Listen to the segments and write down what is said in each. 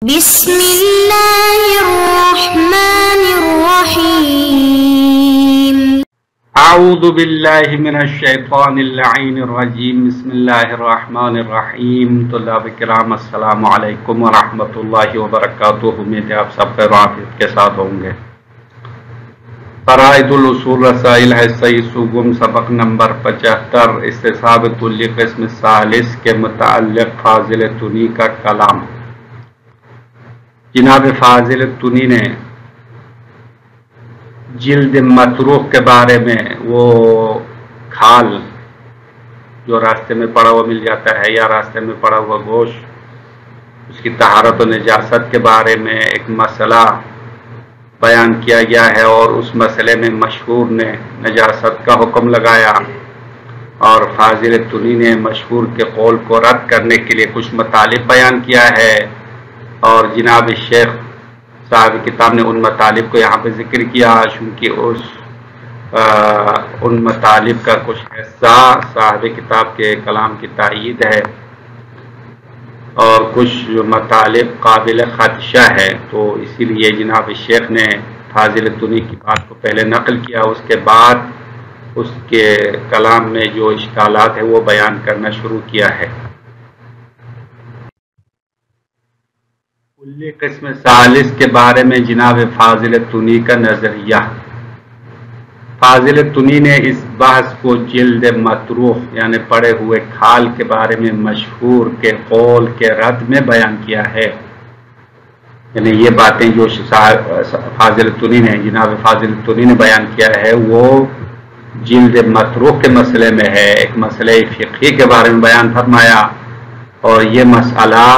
بسم اللہ الرحمن الرحیم اعوذ باللہ من الشیطان اللعین الرجیم بسم اللہ الرحمن الرحیم طلاب کرام السلام علیکم ورحمۃ اللہ وبرکاتہ۔ امید ہے آپ سب خیر وعافیت کے ساتھ ہوں گے۔ فرائض الاصول رسائل ہے صحیح سوگم سبق نمبر 75 استصحاب کلی قسم ثالث کے متعلق فاضل تونی کا کلام۔ جناب فاضل تونی نے جلد مطروح کے بارے میں، وہ کھال جو راستے میں پڑا ہوا مل جاتا ہے یا راستے میں پڑا ہوا گوشت، اس کی طہارت و نجاست کے بارے میں ایک مسئلہ بیان کیا گیا ہے، اور اس مسئلے میں مشہور نے نجاست کا حکم لگایا، اور فاضل تونی نے مشہور کے قول کو رد کرنے کے لیے کچھ مطالب بیان کیا ہے، اور جناب شیخ صاحب کتاب نے ان مطالب کو یہاں پہ ذکر کیا، چونکہ ان مطالب کا کچھ حصہ صاحب کتاب کے کلام کی تائید ہے، اور کچھ مطالب قابل خدشہ ہے، تو اسی لیے جناب شیخ نے فاضل تونی کی بات کو پہلے نقل کیا، اس کے بعد اس کے کلام میں جو اشکالات ہیں وہ بیان کرنا شروع کیا ہے۔ کلی قسم ثالث کے بارے میں جناب فاضل تونی کا نظریہ۔ فاضل تونی نے اس بحث کو جلد مطروح یعنی پڑے ہوئے کھال کے بارے میں مشہور کے قول کے رد میں بیان کیا ہے، یعنی یہ باتیں جو فاضل تونی نے جناب فاضل تونی نے بیان کیا ہے وہ جلد مطروح کے مسئلے میں ہے، ایک مسئلہ فقہی کے بارے میں بیان فرمایا، اور یہ مسئلہ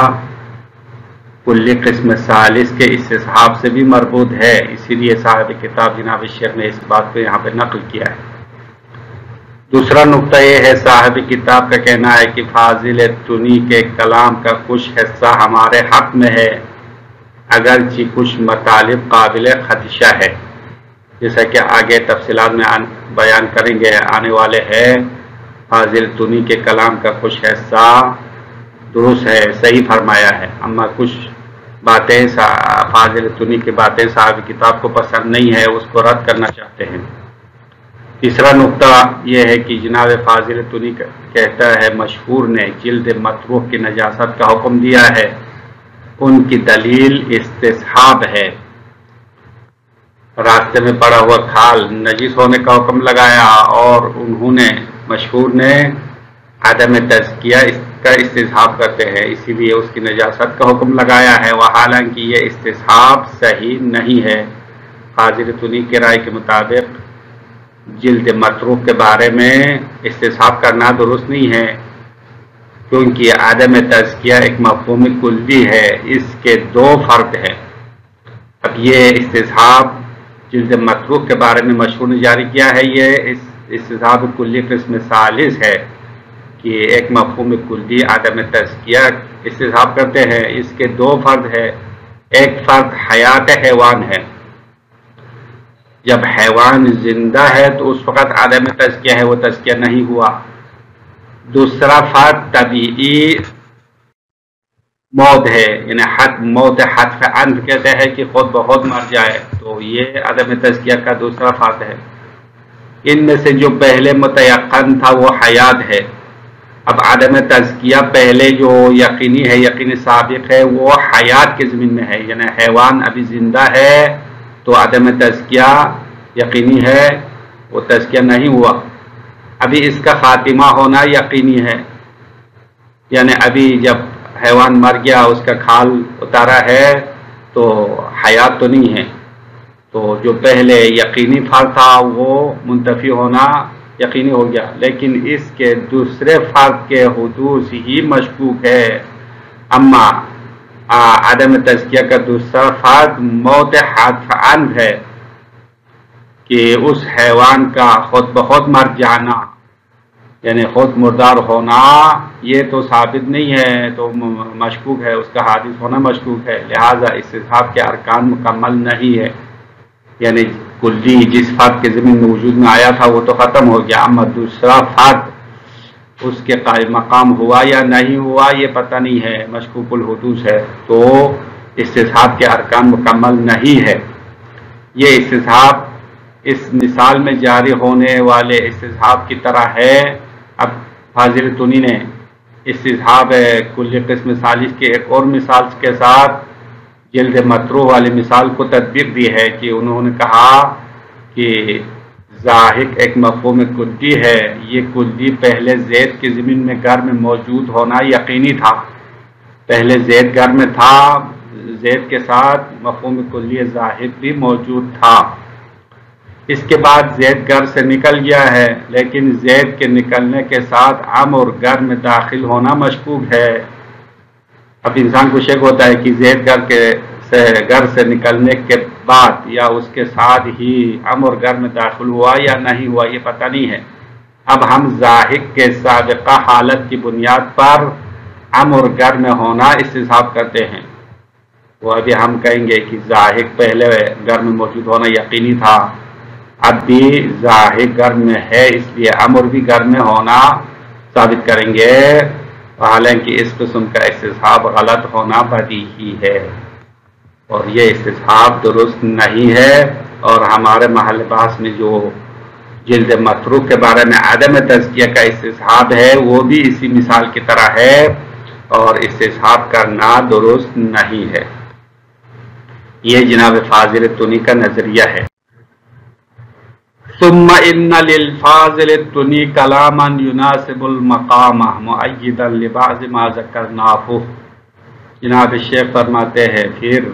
کلی قسم ثالث کے استصحاب سے بھی مربوط ہے، اسی لیے صاحب کتاب جناب شیخ نے اس بات کو یہاں پہ نقل کیا ہے۔ دوسرا نقطہ یہ ہے، صاحب کتاب کا کہنا ہے کہ فاضل تونی کے کلام کا کچھ حصہ ہمارے حق میں ہے، اگرچہ کچھ مطالب قابل خدشہ ہے، جیسا کہ آگے تفصیلات میں بیان کریں گے آنے والے ہیں۔ فاضل تونی کے کلام کا کچھ حصہ درست ہے، صحیح فرمایا ہے، اما کچھ باتیں فاضل تونی کی باتیں صاحب کتاب کو پسند نہیں ہے، اس کو رد کرنا چاہتے ہیں۔ تیسرا نقطہ یہ ہے کہ جناب فاضل تونی کہتا ہے مشہور نے جلد مطروح کی نجاست کا حکم دیا ہے، ان کی دلیل استصحاب ہے، راستے میں پڑا ہوا کھال نجس ہونے کا حکم لگایا، اور انہوں نے مشہور نے عدم تزکیہ کا استصحاب کرتے ہیں، اسی لیے اس کی نجاست کا حکم لگایا ہے، حالانکہ یہ استصحاب صحیح نہیں ہے۔ فاضل تونی کی رائے کے مطابق جلد مطروح کے بارے میں استصحاب کرنا درست نہیں ہے، کیونکہ عدم تزکیہ ایک مفہوم کلی ہے، اس کے دو فرد ہیں۔ اب یہ استصحاب جلد مطروح کے بارے میں مشہور نے جاری کیا ہے، یہ استصحاب کلی قسم ثالث ہے کہ ایک مفہوم کلی عدم تزکیہ استصحاب کرتے ہیں، اس کے دو فرد ہے، ایک فرد حیات حیوان ہے، جب حیوان زندہ ہے تو اس وقت عدم تزکیہ ہے، وہ تزکیہ نہیں ہوا۔ دوسرا فرد طبیعی موت ہے، یعنی موت حتف عنف کہتے ہیں کہ خود بخود مر جائے، تو یہ عدم تزکیہ کا دوسرا فرد ہے۔ ان میں سے جو پہلے متیقن تھا وہ حیات ہے، اب عدم تزکیہ پہلے جو یقینی ہے، یقینی سابق ہے، وہ حیات کے زمین میں ہے، یعنی حیوان ابھی زندہ ہے تو عدم تزکیہ یقینی ہے، وہ تزکیہ نہیں ہوا۔ ابھی اس کا خاتمہ ہونا یقینی ہے، یعنی ابھی جب حیوان مر گیا اس کا کھال اتارا ہے تو حیات تو نہیں ہے، تو جو پہلے یقینی فرد تھا وہ منتفی ہونا یقینی ہو گیا، لیکن اس کے دوسرے فرد کے حدوث ہی مشکوک ہے۔ اما عدم تزکیہ کا دوسرا فرد موت حتف عنف ہے کہ اس حیوان کا خود بخود مر جانا، یعنی خود مردار ہونا، یہ تو ثابت نہیں ہے، تو مشکوک ہے، اس کا حادث ہونا مشکوک ہے، لہذا استصحاب کے ارکان مکمل نہیں ہے، یعنی کلی جس فرد کے زمین میں وجود میں آیا تھا وہ تو ختم ہو گیا، اما دوسرا فرد اس کے قائم مقام ہوا یا نہیں ہوا یہ پتہ نہیں ہے، مشکوک الحدوث ہے، تو استصحاب کے ارکان مکمل نہیں ہے۔ یہ استصحاب اس مثال میں جاری ہونے والے استصحاب کی طرح ہے۔ اب فاضل تونی نے استصحاب کلی قسم ثالث کی ایک اور مثال کے ساتھ جلد مطروح والی مثال کو تطبیق دی ہے کہ انہوں نے کہا کہ ضاحک ایک مفہوم کلی ہے۔ یہ کلی پہلے زید کے ضمن میں گھر میں موجود ہونا یقینی تھا۔ پہلے زید گھر میں تھا، زید کے ساتھ مفہوم کلی ضاحک بھی موجود تھا۔ اس کے بعد زید گھر سے نکل گیا ہے، لیکن زید کے نکلنے کے ساتھ عمر گھر میں داخل ہونا مشکوک ہے۔ اب انسان کو شک ہوتا ہے کہ زید گھر سے نکلنے کے بعد یا اس کے ساتھ ہی عمر گھر میں داخل ہوا یا نہیں ہوا، یہ پتہ نہیں ہے۔ اب ہم ضاحک کے سابقہ حالت کی بنیاد پر عمر گھر میں ہونا استصحاب کرتے ہیں۔ وہ ابھی ہم کہیں گے کہ ضاحک پہلے گھر میں موجود ہونا یقینی تھا، اب بھی ضاحک گھر میں ہے، اس لیے عمر بھی گھر میں ہونا ثابت کریں گے، حالانکہ اس قسم کا استصحاب غلط ہونا بدیہی ہے اور یہ استصحاب درست نہیں ہے۔ اور ہمارے محل بحث میں جو جلد متروک کے بارے میں عدم تزکیہ کا استصحاب ہے وہ بھی اسی مثال کی طرح ہے اور استصحاب کرنا درست نہیں ہے۔ یہ جناب فاضل تونی کا نظریہ ہے۔ ثم ان للفاضل التونی کلاما يناسب المقام مؤيدا لبعض ما ذکرناه۔ جناب شیخ فرماتے ہیں پھر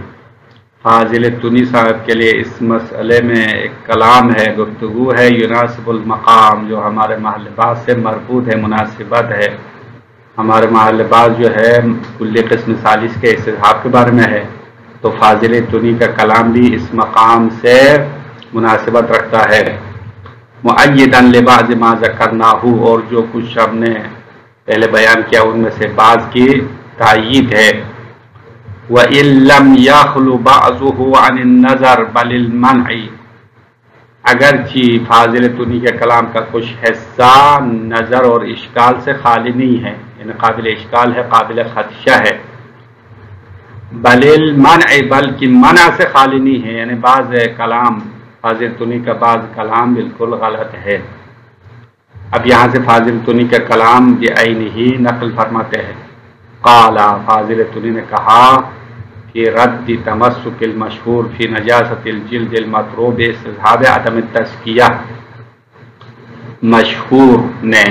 فاضل تونی صاحب کے لیے اس مسئلے میں ایک کلام ہے، گفتگو ہے، يناسب المقام، جو ہمارے محل بحث سے مربوط ہے، مناسبت ہے۔ ہمارے محل بحث جو ہے کل قسم ثالث کے استصحاب کے بارے میں ہے، تو فاضل تونی کا کلام بھی اس مقام سے مناسبت رکھتا ہے۔ مؤیداً لبعض ما ذکرناہ، اور جو کچھ ہم نے پہلے بیان کیا ان میں سے بعض کی تائید ہے۔ وَإِن لَّمْ يَخْلُ بَعْضُهُ عَنِ النَّظَرِ بَلِ الْمَنْعِ، اگرچہ فاضل تونی کے کلام کا کچھ حصہ نظر اور اشکال سے خالی نہیں ہے، یعنی قابل اشکال ہے، قابل خدشہ ہے، بَلِ الْمَنْعِ، بلکہ منع سے خالی نہیں ہے، یعنی بعض کلام فاضل تونی کا بعض کلام بالکل غلط ہے۔ اب یہاں سے فاضل تونی کا کلام بعینہ نقل فرماتے ہیں۔ قال، فاضل تونی نے کہا کہ رد تمسک المشہور فی نجاست الجلد المطروح باستصحاب عدم التزکیہ، مشہور نے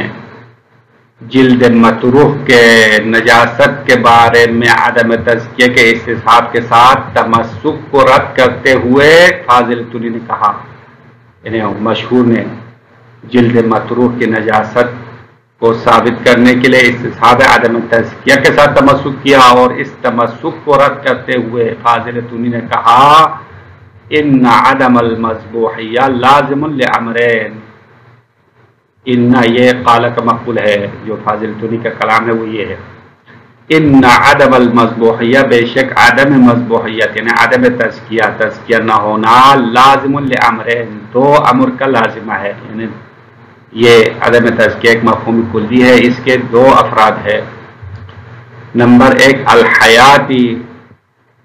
جلد مطروح کے نجاست کے بارے میں عدم تزکیہ کے استصحاب کے ساتھ تمسک کو رد کرتے ہوئے فاضل تونی نے کہا، یعنی مشہور نے جلد مطروح کی نجاست کو ثابت کرنے کے لیے استصحاب عدم تزکیہ کے ساتھ تمسک کیا، اور اس تمسک کو رد کرتے ہوئے فاضل تونی نے کہا ان عدم المذبوحیہ لازم لامرین۔ ان یہ قال کا مقبول ہے، جو فاضل تونی کا کلام ہے وہ یہ ہے، ان عدم المذبوحیہ، بے شک عدم مذبوحیت یعنی عدم تزکیہ نہ ہونا، لازم لامرین، دو امر کا لازمہ ہے، یعنی یہ عدم تزکیہ ایک مفہوم کلی ہے، اس کے دو افراد ہے۔ نمبر ایک الحیاتی،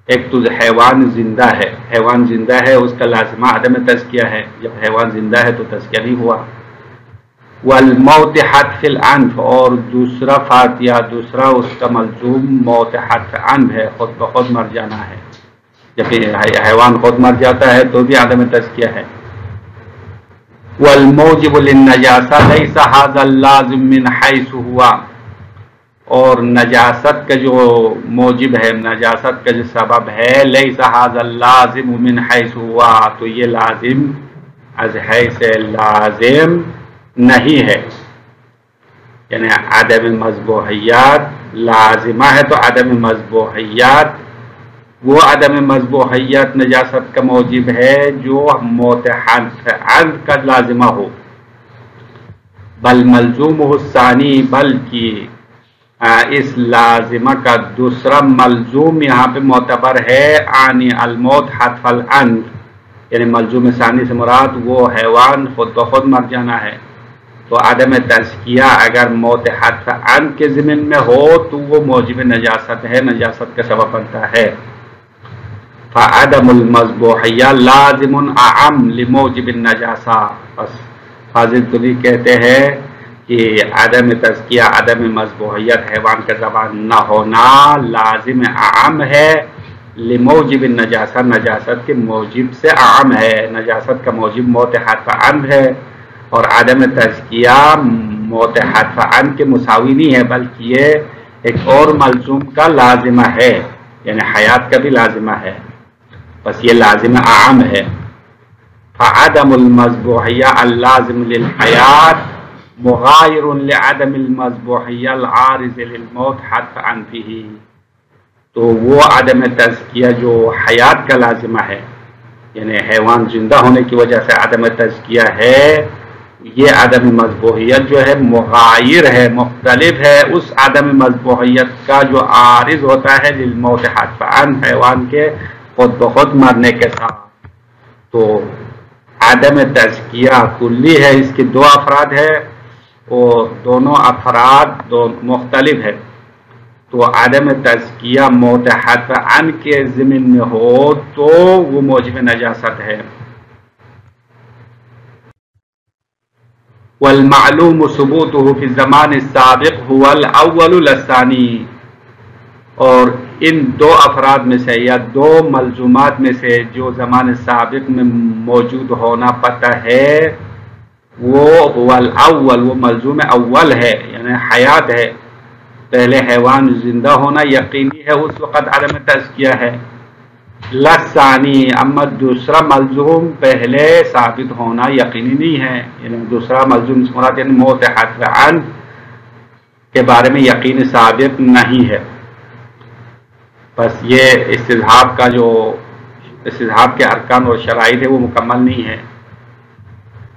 ایک تو حیوان زندہ ہے، حیوان زندہ ہے اس کا لازمہ عدم تزکیہ ہے، جب حیوان زندہ ہے تو تزکیہ نہیں ہوا۔ والموت حتف الانف، اور دوسرا فاتحہ، دوسرا اس کا ملزوم موت حتف انف ہے، خود بخود مر جانا ہے، جب حیوان خود مر جاتا ہے تو بھی عدم تزکیہ ہے۔ والموجب للنجاسہ لیس ھذا اللازم من حیث ہوا، اور نجاست کا جو موجب ہے، نجاست کا جو سبب ہے، لیس ھذا اللازم من حیث ہوا، تو یہ لازم از حیث لازم نہیں ہے، یعنی عدم مذبوحیات لازمہ ہے، تو عدم مذبوحیات وہ عدم مذبوحیت نجاست کا موجب ہے جو موت حتف عن کا لازمہ ہو۔ بل ملزوم الثانی، بلکہ اس لازمہ کا دوسرا ملزوم یہاں پہ معتبر ہے، عنی الموت حتف الانف، یعنی ملزوم ثانی سے مراد وہ حیوان خود بخود مر جانا ہے، تو عدم تزکیہ اگر موت حتف عن کے ضمن میں ہو تو وہ موجب نجاست ہے، نجاست کا سبب بنتا ہے۔ فعدم المذبوحیہ لازم اعم لموجب النجاسہ. بس فاضل تونی کہتے ہیں کہ عدم تزکیہ، عدم مذبوحیت، حیوان کا ذبح نہ ہونا لازم اعم ہے لموجب النجاسہ، نجاست کے موجب سے اعم ہے. نجاست کا موجب موت حتف عن ہے، اور عدم تزکیہ موت حتف عن کے مساوی نہیں ہے، بلکہ یہ ایک اور ملزوم کا لازمہ ہے، یعنی حیات کا بھی لازمہ ہے، بس یہ لازم اعم ہے. فعدم المذبوحیہ اللازم للحیات مغایر لعدم المذبوحیہ العارض للموت حتف عن فیہ. تو وہ عدم تزکیہ جو حیات کا لازمہ ہے، یعنی حیوان زندہ ہونے کی وجہ سے عدم تزکیہ ہے، یہ عدم مذبوحیت جو ہے مغایر ہے، مختلف ہے اس عدم مذبوحیت کا جو عارض ہوتا ہے للموت حتف عن، حیوان کے خود بخود مرنے کے ساتھ. تو عدم تزکیہ کلی ہے، اس کے دو افراد ہے، اور دونوں افراد مختلف ہے. تو عدم تزکیہ موت حتف عن کے ضمن میں ہو تو وہ موجب نجاست ہے. والمعلوم ثبوته في الزمان السابق هو الاول للثانی. اور ان دو افراد میں سے یا دو ملزومات میں سے جو زمان سابق میں موجود ہونا پتہ ہے وہ هو الاول، وہ ملزوم اول ہے، یعنی حیات ہے. پہلے حیوان زندہ ہونا یقینی ہے، اس وقت عدم تزکیہ ہے. لثانی، اما دوسرا ملزوم پہلے ثابت ہونا یقینی نہیں ہے، یعنی دوسرا ملزوم مراد یعنی موت حتف عن کے بارے میں یقین ثابت نہیں ہے. بس یہ استصحاب کا جو استصحاب کے ارکان اور شرائط ہے وہ مکمل نہیں ہے.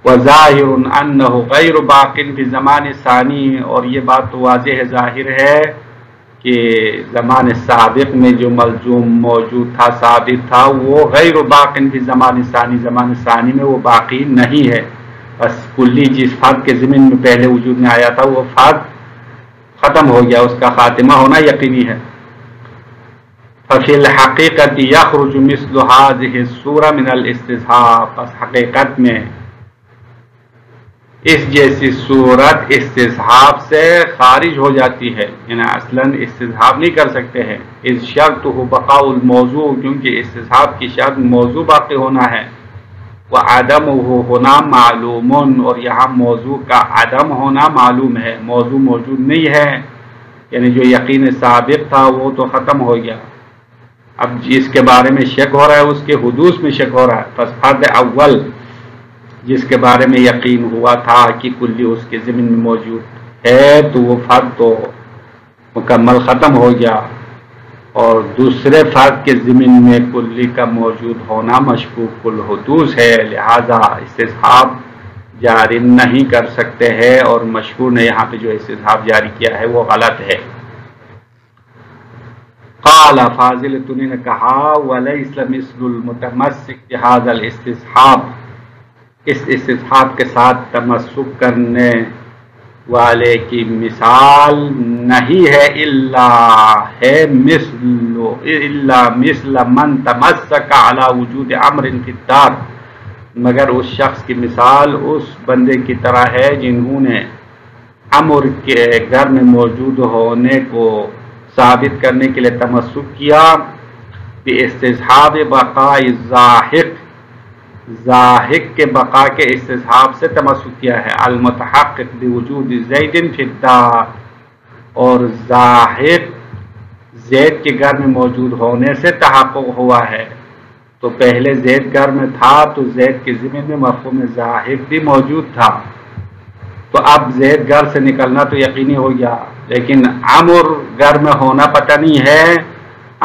وظاہر انہ غیر باق فی زمان ثانی، اور یہ بات تو واضح ہے، ظاہر ہے کہ زمان سابق میں جو ملزوم موجود تھا، ثابت تھا، وہ غیر باق فی زمان ثانی، زمان ثانی میں وہ باقی نہیں ہے. بس کلی جس فرد کے ضمن میں پہلے وجود میں آیا تھا وہ فرد ختم ہو گیا، اس کا خاتمہ ہونا یقینی ہے. ففی الحقیقت یخرج مثل هذه الصورة من الاستصحاب. بس حقیقت میں اس جیسی صورت استصحاب سے خارج ہو جاتی ہے، یعنی اصلاً استصحاب نہیں کر سکتے ہیں. اس شرط ہو بقاء الموضوع، کیونکہ استصحاب کی شرط موضوع باقی ہونا ہے. وہ عدم ہونا معلوم، اور یہاں موضوع کا عدم ہونا معلوم ہے، موضوع موجود نہیں ہے، یعنی جو یقین سابق تھا وہ تو ختم ہو گیا. اب جس کے بارے میں شک ہو رہا ہے اس کے حدوث میں شک ہو رہا ہے. پس فرد اول جس کے بارے میں یقین ہوا تھا کہ کلی اس کے ضمن میں موجود ہے تو وہ فرد تو مکمل ختم ہو گیا، اور دوسرے فرد کے ضمن میں کلی کا موجود ہونا مشکوک الحدوث ہے، لہذا استصحاب جاری نہیں کر سکتے ہیں، اور مشہور نے یہاں پہ جو استصحاب جاری کیا ہے وہ غلط ہے. قال فاضل تونی نے کہا ولیس مثل المتمسک بهذا الاستصحاب، اس استصحاب کے ساتھ تمسک کرنے والے کی مثال نہیں ہے الا مثل من تمسک علی وجود امر فی الدار، مگر اس شخص کی مثال اس بندے کی طرح ہے جنہوں نے امر کے گھر میں موجود ہونے کو ثابت کرنے کے لیے تمسک کیا. استصحاب بقاء زاہق کے بقا کے استصحاب سے تمسک کیا ہے. المتحقق بوجود زید فی الدار، اور زاہق زید کے گھر میں موجود ہونے سے تحقق ہوا ہے. تو پہلے زید گھر میں تھا تو زید کے ضمن میں مفہوم زاہق بھی موجود تھا، تو اب زید گھر سے نکلنا تو یقینی ہو گیا، لیکن عمر گھر میں ہونا پتہ نہیں ہے.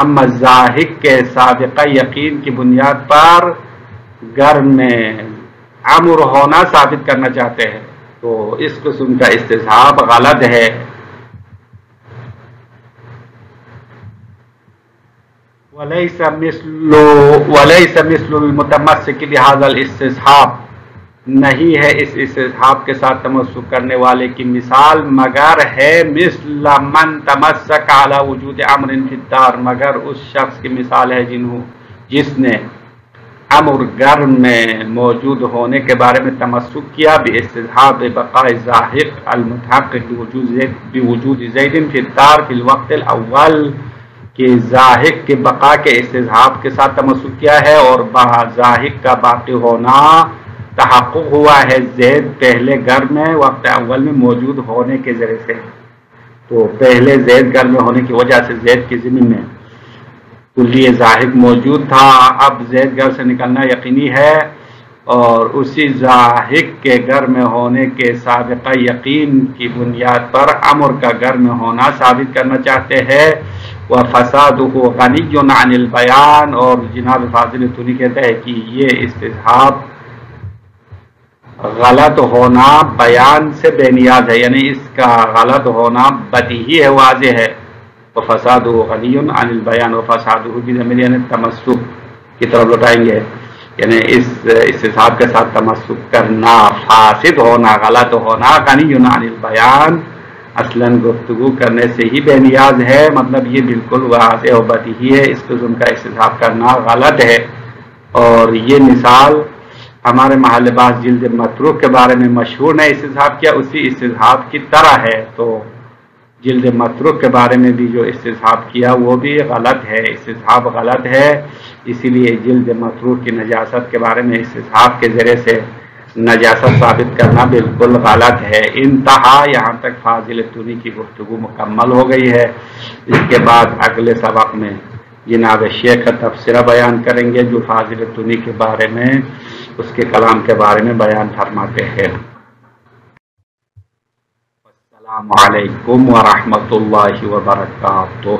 اما زاہق کے سابقہ یقین کی بنیاد پر گھر میں عمر ہونا ثابت کرنا چاہتے ہیں، تو اس قسم کا استصحاب غلط ہے. ولیس مثل المتمسک بهذا الاستصحاب، نہیں ہے اس استصحاب کے ساتھ تمسک کرنے والے کی مثال مگر ہے مثل من تمسک علی وجود امر فی الدار، مگر اس شخص کی مثال ہے جس نے امر گرم میں موجود ہونے کے بارے میں تمسک کیا باستصحاب بقاء زاہق المتحقق بوجود زید فی الدار فی الوقت الاول، کہ زاہق کے بقا کے استصحاب کے ساتھ تمسک کیا ہے اور زاہق کا باقی ہونا تحقق ہوا ہے زید پہلے گھر میں وقت اول میں موجود ہونے کے ذریعے سے۔ تو پہلے زید گھر میں ہونے کی وجہ سے زید کی زمین میں کلیہ زاہق موجود تھا، اب زید گھر سے نکلنا یقینی ہے، اور اسی زاہق کے گھر میں ہونے کے سابقہ یقین کی بنیاد پر امر کا گھر میں ہونا ثابت کرنا چاہتے ہیں۔ وَفَسَادُهُ غَنِيٌّ عَنِ الْبَيَانِ، اور جناب فاضل تونی کہتا ہے کہ یہ استصحاب غلط ہونا بیان سے بے نیاز ہے، یعنی اس کا غلط ہونا بدیہی ہے، واضح ہے۔ وَفَسَادُهُ غَنِيٌّ عَنِ الْبَيَانِ، وَفَسَادُهُ کی ضمیر یعنی تمسک کی طرف لوٹائیں گے، یعنی اس استصحاب کے ساتھ تمسک کرنا، فاسد ہونا، غلط ہونا، غنی عن البیان اصلاً گفتگو کرنے سے ہی بے نیاز ہے، مطلب یہ بالکل واضح و بدیہی ہے، اس قسم کا استصحاب کرنا غلط ہے۔ اور یہ مثال ہمارے محل بحث جلد متروک کے بارے میں مشہور نے استصحاب کیا، اسی استصحاب کی طرح ہے۔ تو جلد متروک کے بارے میں بھی جو استصحاب کیا وہ بھی غلط ہے، استصحاب غلط ہے، اسی لیے جلد متروک کی نجاست کے بارے میں استصحاب کے ذریعے سے نجاست ثابت کرنا بالکل غلط ہے۔ انتہا، یہاں تک فاضل تونی کی گفتگو مکمل ہو گئی ہے۔ اس کے بعد اگلے سبق میں جناب شیخ کا تبصرہ بیان کریں گے جو فاضل تونی کے بارے میں، اس کے کلام کے بارے میں بیان فرماتے ہیں۔ السلام علیکم ورحمۃ اللہ وبرکاتہ۔